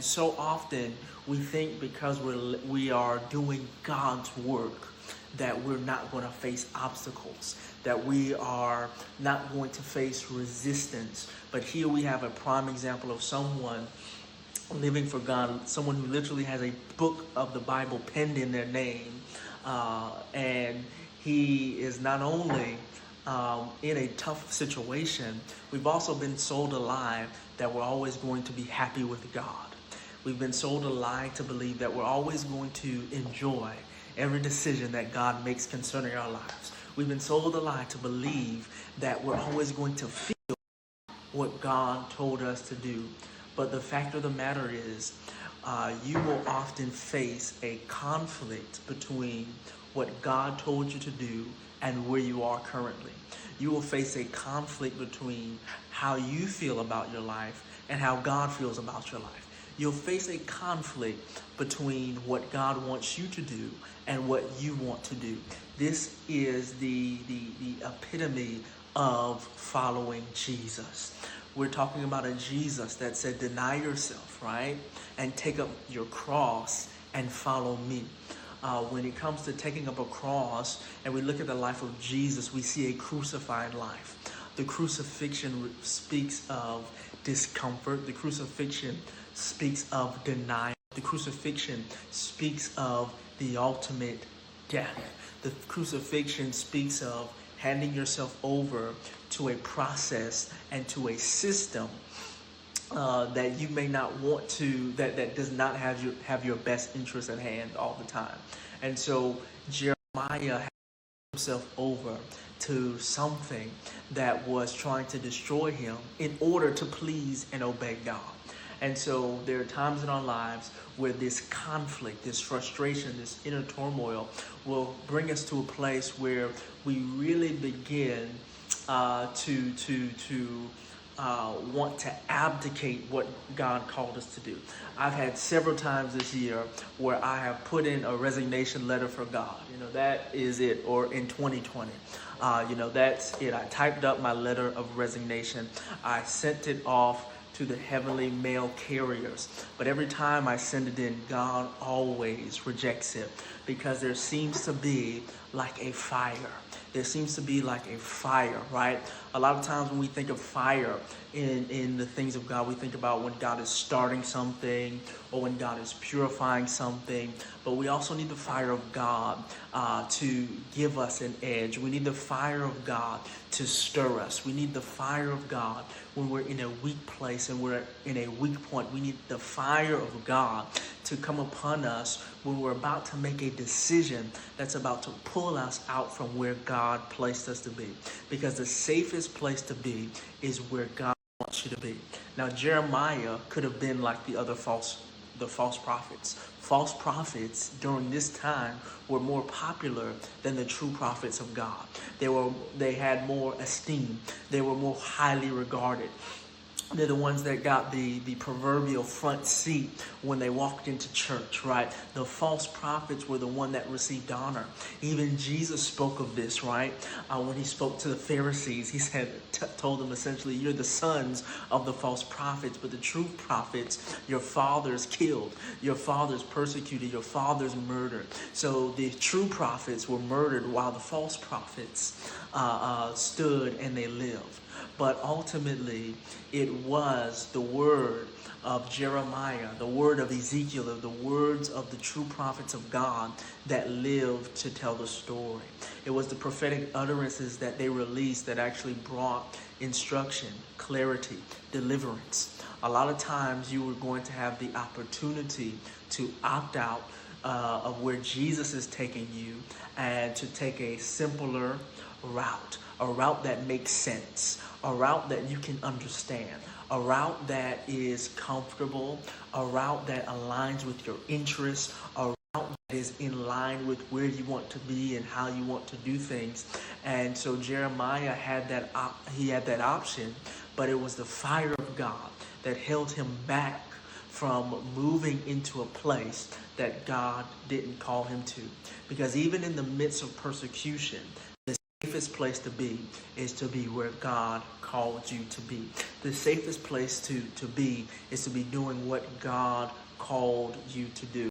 So often we think because we are doing God's work that we're not going to face obstacles, that we are not going to face resistance. But here we have a prime example of someone living for God, someone who literally has a book of the Bible penned in their name. And he is not only in a tough situation, we've also been sold a lie that we're always going to be happy with God. We've been sold a lie to believe that we're always going to enjoy every decision that God makes concerning our lives. We've been sold a lie to believe that we're always going to feel what God told us to do. But the fact of the matter is, you will often face a conflict between what God told you to do and where you are currently. You will face a conflict between how you feel about your life and how God feels about your life. You'll face a conflict between what God wants you to do and what you want to do. This is the epitome of following Jesus. We're talking about a Jesus that said, deny yourself, right? And take up your cross and follow me. When it comes to taking up a cross and we look at the life of Jesus, we see a crucified life. The crucifixion speaks of discomfort. The crucifixion speaks of denial. The crucifixion speaks of the ultimate death. The crucifixion speaks of handing yourself over to a process and to a system that you may not want to, that does not have your best interest at hand all the time. And so Jeremiah handed himself over to something that was trying to destroy him in order to please and obey God. And so there are times in our lives where this conflict, this frustration, this inner turmoil will bring us to a place where we really begin to want to abdicate what God called us to do. I've had several times this year where I have put in a resignation letter for God. That is it. Or in 2020, that's it. I typed up my letter of resignation. I sent it off to the heavenly mail carriers. But every time I send it in, God always rejects it because there seems to be like a fire. There seems to be like a fire, right? A lot of times when we think of fire in the things of God, we think about when God is starting something or when God is purifying something. But we also need the fire of God to give us an edge. We need the fire of God to stir us. We need the fire of God when we're in a weak place and we're in a weak point. We need the fire of God to come upon us when we're about to make a decision that's about to pull us out from where God placed us to be. Because the safest place to be is where God wants you to be. Now, Jeremiah could have been like the false prophets. False prophets during this time were more popular than the true prophets of God. They had more esteem. They were more highly regarded. They're the ones that got the proverbial front seat when they walked into church, right? The false prophets were the one that received honor. Even Jesus spoke of this, right? When he spoke to the Pharisees, he said, told them essentially, you're the sons of the false prophets, but the true prophets, your fathers killed, your fathers persecuted, your fathers murdered. So the true prophets were murdered while the false prophets stood and they lived. But ultimately, it was the word of Jeremiah, the word of Ezekiel, the words of the true prophets of God that lived to tell the story. It was the prophetic utterances that they released that actually brought instruction, clarity, deliverance. A lot of times you were going to have the opportunity to opt out of where Jesus is taking you and to take a simpler route, a route that makes sense, a route that you can understand, a route that is comfortable, a route that aligns with your interests, a route that is in line with where you want to be and how you want to do things. And so Jeremiah had that option, but it was the fire of God that held him back from moving into a place that God didn't call him to. Because even in the midst of persecution, safest place to be is to be where God called you to be. The safest place to be is to be doing what God called you to do.